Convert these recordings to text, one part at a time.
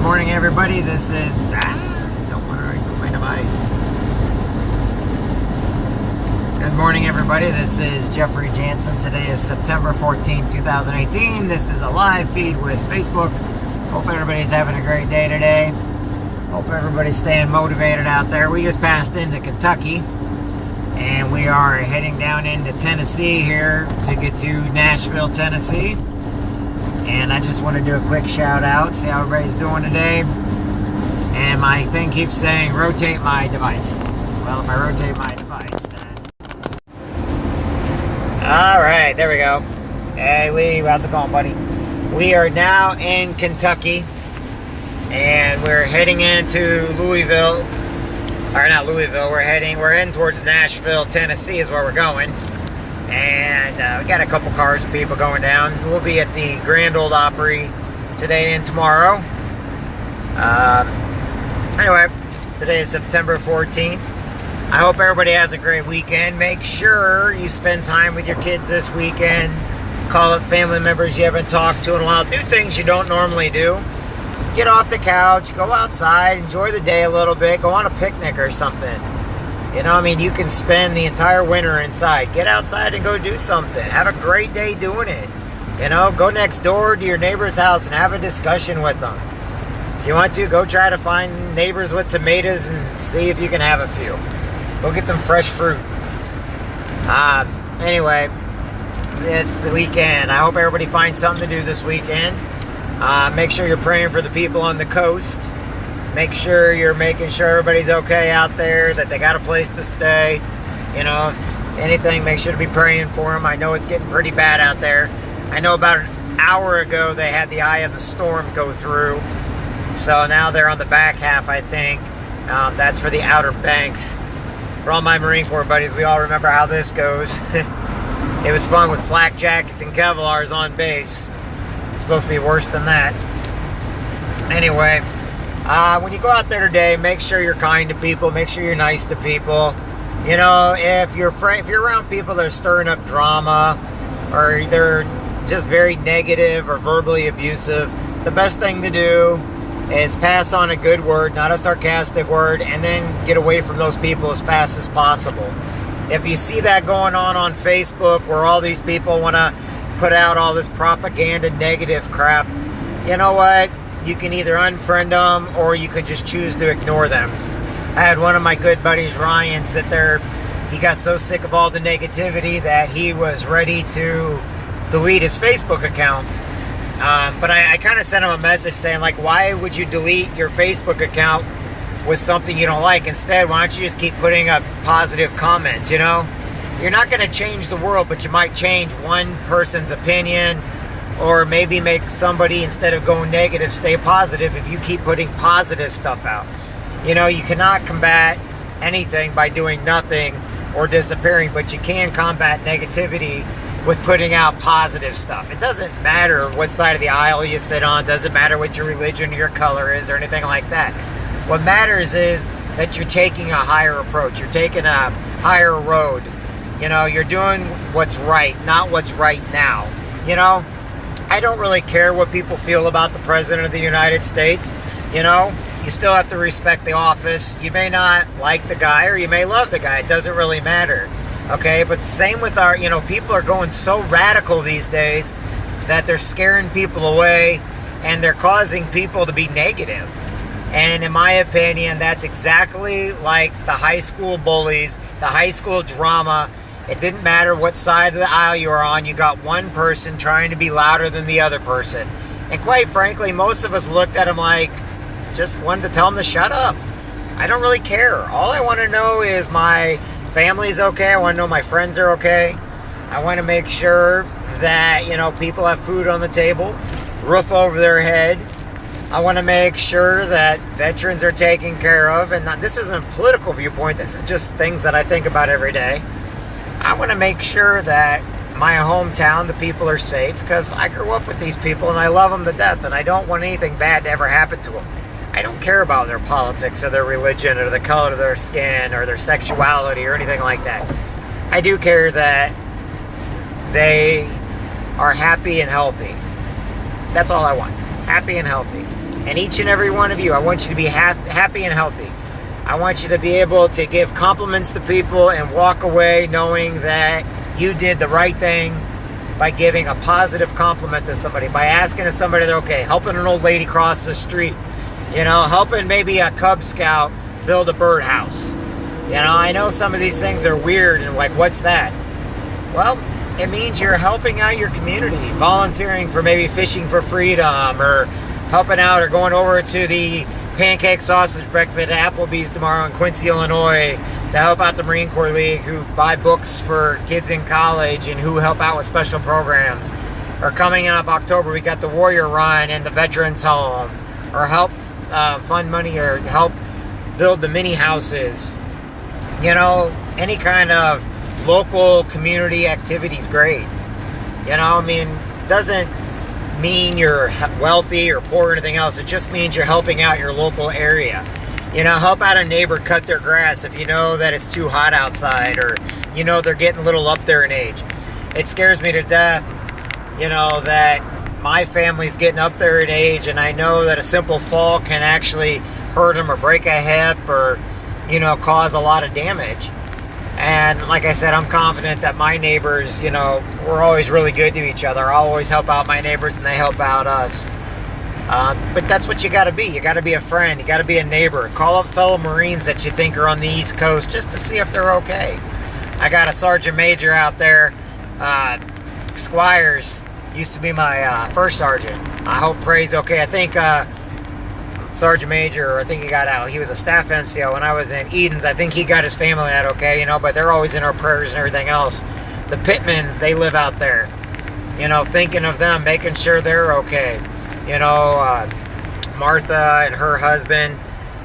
morning, everybody. This is... don't want to reboot my device. Good morning, everybody. This is Jeffrey Jansen. Today is September 14, 2018. This is a live feed with Facebook. Hope everybody's having a great day today. Hope everybody's staying motivated out there. We just passed into Kentucky, and we are heading down into Tennessee here to get to Nashville, Tennessee. And I just want to do a quick shout out, see how everybody's doing today. And my thing keeps saying, rotate my device. Well, if I rotate my device, then... Alright, there we go. Hey, Lee, how's it going, buddy? We are now in Kentucky, and we're heading into Louisville. Or not Louisville, we're heading towards Nashville, Tennessee is where we're going. And we got a couple cars of people going down. We'll be at the Grand Ole Opry today and tomorrow. Anyway, today is September 14th. I hope everybody has a great weekend. Make sure you spend time with your kids this weekend. Call up family members you haven't talked to in a while. Do things you don't normally do. Get off the couch, go outside, enjoy the day a little bit, go on a picnic or something. You know, I mean, you can spend the entire winter inside. Get outside and go do something. Have a great day doing it. You know, go next door to your neighbor's house and have a discussion with them. If you want to, go try to find neighbors with tomatoes and see if you can have a few. Go get some fresh fruit. Anyway, it's the weekend. I hope everybody finds something to do this weekend. Make sure you're praying for the people on the coast. Make sure you're making sure everybody's okay out there, that they got a place to stay. You know, anything, make sure to be praying for them. I know it's getting pretty bad out there. I know about an hour ago they had the eye of the storm go through. So now they're on the back half, I think. That's for the Outer Banks. For all my Marine Corps buddies, we all remember how this goes. It was fun with flak jackets and Kevlars on base. It's supposed to be worse than that. Anyway, when you go out there today, make sure you're kind to people. Make sure you're nice to people. You know, if you're around people that are stirring up drama, or they're just very negative or verbally abusive, the best thing to do is pass on a good word, not a sarcastic word, and then get away from those people as fast as possible. If you see that going on Facebook, where all these people want to put out all this propaganda negative crap, you know what? You can either unfriend them, or you can just choose to ignore them. I had one of my good buddies, Ryan, sit there. He got so sick of all the negativity that he was ready to delete his Facebook account. But I kind of sent him a message saying, like, why would you delete your Facebook account with something you don't like? Instead, why don't you just keep putting up positive comments, you know? You're not going to change the world, but you might change one person's opinion, or maybe make somebody, instead of going negative, stay positive if you keep putting positive stuff out. You know, you cannot combat anything by doing nothing or disappearing, but you can combat negativity with putting out positive stuff. It doesn't matter what side of the aisle you sit on. It doesn't matter what your religion or your color is or anything like that. What matters is that you're taking a higher approach. You're taking a higher road. You know, you're doing what's right, not what's right now. You know, I don't really care what people feel about the President of the United States. You know, you still have to respect the office. You may not like the guy, or you may love the guy. It doesn't really matter. Okay, but same with our, you know, people are going so radical these days that they're scaring people away, and they're causing people to be negative. And in my opinion, that's exactly like the high school bullies, the high school drama. It didn't matter what side of the aisle you were on. You got one person trying to be louder than the other person. And quite frankly, most of us looked at him like, just wanted to tell him to shut up. I don't really care. All I want to know is my family's okay. I want to know my friends are okay. I want to make sure that, you know, people have food on the table, roof over their head. I want to make sure that veterans are taken care of. And this isn't a political viewpoint. This is just things that I think about every day. I want to make sure that my hometown, the people are safe, because I grew up with these people and I love them to death, and I don't want anything bad to ever happen to them. I don't care about their politics or their religion or the color of their skin or their sexuality or anything like that. I do care that they are happy and healthy. That's all I want. Happy and healthy. And each and every one of you, I want you to be happy and healthy. I want you to be able to give compliments to people and walk away knowing that you did the right thing by giving a positive compliment to somebody, by asking somebody they're okay, helping an old lady cross the street, helping maybe a Cub Scout build a birdhouse. I know some of these things are weird and like, what's that? Well, it means you're helping out your community, volunteering for maybe Fishing for Freedom, or helping out or going over to the pancake sausage breakfast at Applebee's tomorrow in Quincy, Illinois, to help out the Marine Corps League, who buy books for kids in college and who help out with special programs. Or coming up October, we got the Warrior Run and the Veterans Home, or help fund money or help build the mini houses. Any kind of local community activity is great. Doesn't mean you're wealthy or poor or anything else. It just means you're helping out your local area. Help out a neighbor cut their grass if you know that it's too hot outside, or they're getting a little up there in age. It scares me to death, that my family's getting up there in age, and I know that a simple fall can actually hurt them or break a hip or cause a lot of damage. And like I said, I'm confident that my neighbors, we're always really good to each other. I'll always help out my neighbors and they help out us. But that's what you got to be. You got to be a friend. You got to be a neighbor. Call up fellow Marines that you think are on the East Coast just to see if they're okay. I got a Sergeant Major out there. Squires used to be my first sergeant. I hope Pray's okay. I think Sergeant Major, I think he got out. He was a staff NCO when I was in Edens. I think he got his family out okay, but they're always in our prayers and everything else. The Pittmans, they live out there. Thinking of them, making sure they're okay. Martha and her husband,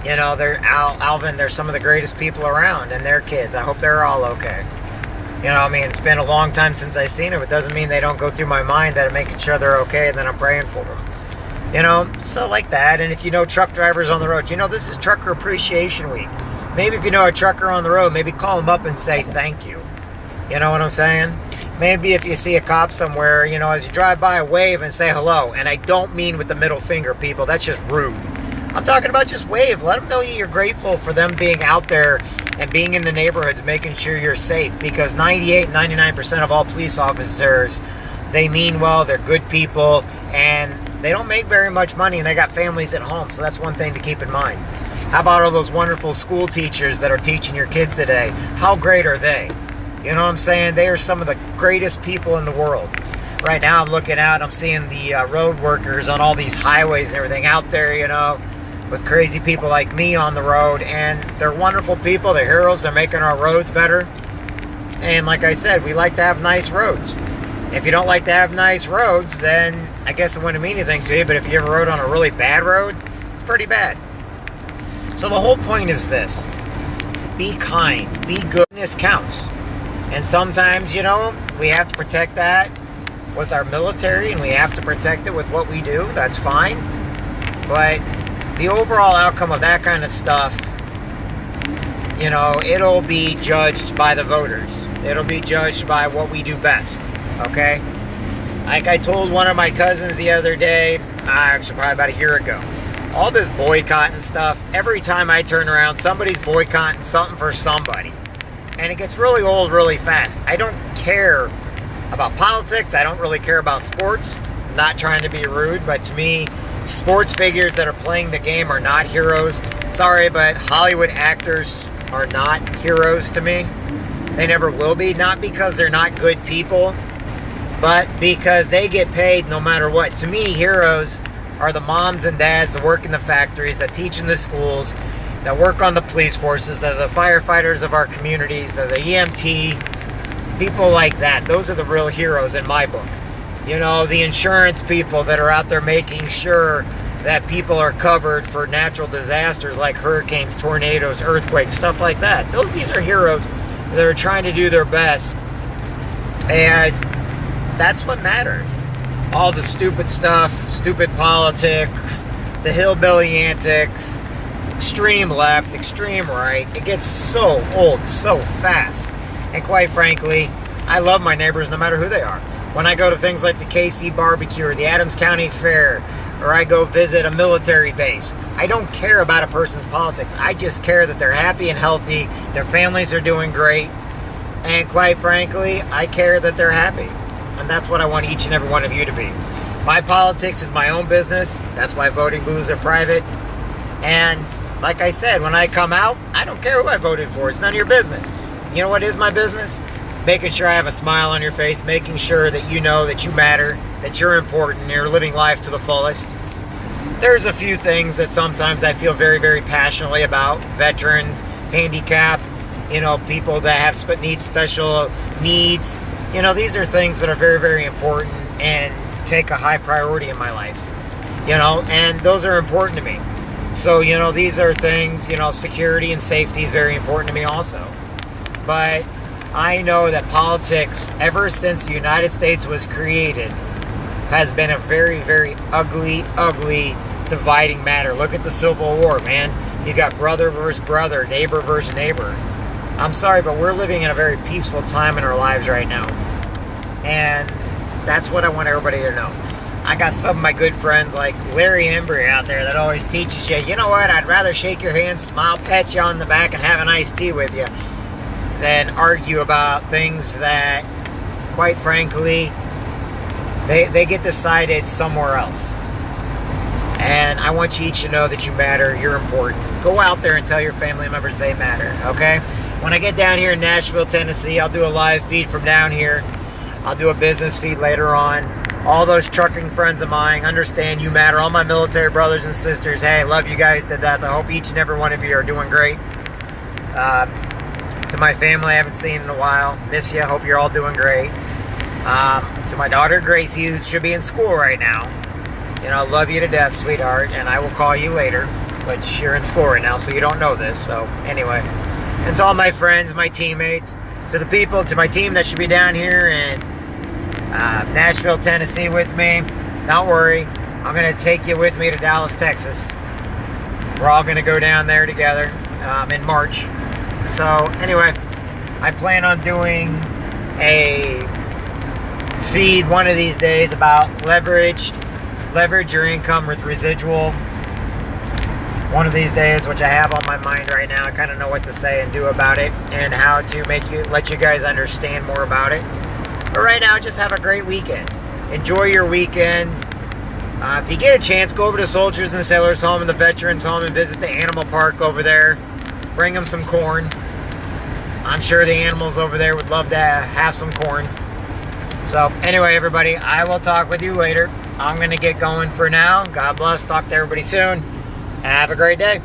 they're Alvin, they're some of the greatest people around, and their kids. I hope they're all okay. It's been a long time since I've seen them. It doesn't mean they don't go through my mind that I'm making sure they're okay and then I'm praying for them. So like that. And if you know truck drivers on the road, this is Trucker Appreciation Week. Maybe if you know a trucker on the road, maybe call them up and say thank you. You know what I'm saying? Maybe if you see a cop somewhere, as you drive by, wave and say hello. And I don't mean with the middle finger, people. That's just rude. I'm talking about just wave. Let them know you're grateful for them being out there and being in the neighborhoods, making sure you're safe. Because 99% of all police officers, they mean well, they're good people, and they don't make very much money, and they got families at home. So that's one thing to keep in mind. How about all those wonderful school teachers that are teaching your kids today? How great are they? You know what I'm saying? They are some of the greatest people in the world. Right now I'm looking out, I'm seeing the road workers on all these highways and everything out there, with crazy people like me on the road. And they're wonderful people, they're heroes, they're making our roads better. And like I said, we like to have nice roads. If you don't like to have nice roads, then I guess it wouldn't mean anything to you. But if you ever rode on a really bad road, it's pretty bad. So the whole point is this. Be kind. Be good. Goodness counts. And sometimes, we have to protect that with our military, and we have to protect it with what we do. That's fine. But the overall outcome of that kind of stuff, it'll be judged by the voters. It'll be judged by what we do best. Okay? Like I told one of my cousins the other day, actually probably about a year ago, all this boycotting stuff, every time I turn around, somebody's boycotting something for somebody. And it gets really old really fast. I don't care about politics. I don't really care about sports. I'm not trying to be rude, but to me, sports figures that are playing the game are not heroes. Sorry, but Hollywood actors are not heroes to me. They never will be. Not because they're not good people, but because they get paid no matter what. To me, heroes are the moms and dads that work in the factories, that teach in the schools, that work on the police forces, that are the firefighters of our communities, that are the EMT, people like that. Those are the real heroes in my book. The insurance people that are out there making sure that people are covered for natural disasters like hurricanes, tornadoes, earthquakes, stuff like that. These are heroes that are trying to do their best. And that's what matters. All the stupid stuff, stupid politics, the hillbilly antics, extreme left, extreme right. It gets so old so fast. And quite frankly, I love my neighbors no matter who they are. When I go to things like the KC Barbecue or the Adams County Fair or I go visit a military base. I don't care about a person's politics. I just care that they're happy and healthy, their families are doing great, and quite frankly, I care that they're happy. And that's what I want each and every one of you to be. My politics is my own business. That's why voting booths are private. And like I said, when I come out, I don't care who I voted for. It's none of your business. You know what is my business? Making sure I have a smile on your face, making sure that you know that you matter, that you're important, you're living life to the fullest. There's a few things that sometimes I feel very, very passionately about. Veterans, handicap, people that have need special needs. These are things that are very, very important and take a high priority in my life. And those are important to me. So, these are things, security and safety is very important to me also. But I know that politics, ever since the United States was created, has been a very, very ugly, ugly dividing matter. Look at the Civil War, man. You got brother versus brother, neighbor versus neighbor. I'm sorry, but we're living in a very peaceful time in our lives right now. And that's what I want everybody to know. I got some of my good friends like Larry Embry out there that always teaches you, you know what, I'd rather shake your hand, smile, pat you on the back, and have an iced tea with you than argue about things that, quite frankly, they get decided somewhere else. And I want you each to know that you matter, you're important. Go out there and tell your family members they matter, okay? When I get down here in Nashville, Tennessee, I'll do a live feed from down here. I'll do a business feed later on. All those trucking friends of mine, understand you matter. All my military brothers and sisters, hey, love you guys to death. I hope each and every one of you are doing great. To my family I haven't seen in a while, miss you, hope you're all doing great. To my daughter Gracie, who should be in school right now, love you to death, sweetheart, and I will call you later, but you're in school right now, so you don't know this. So anyway, and to all my friends, my teammates, to my team that should be down here in Nashville, Tennessee with me, don't worry, I'm going to take you with me to Dallas, Texas. We're all going to go down there together in March. So anyway, I plan on doing a feed one of these days about leverage your income with residual. One of these days, which I have on my mind right now. I kind of know what to say and do about it, and how to let you guys understand more about it. But right now, just have a great weekend. Enjoy your weekend. If you get a chance, go over to Soldiers and Sailors Home and the Veterans Home and visit the animal park over there. Bring them some corn. I'm sure the animals over there would love to have some corn. So anyway, everybody, I will talk with you later. I'm going to get going for now. God bless. Talk to everybody soon. Have a great day.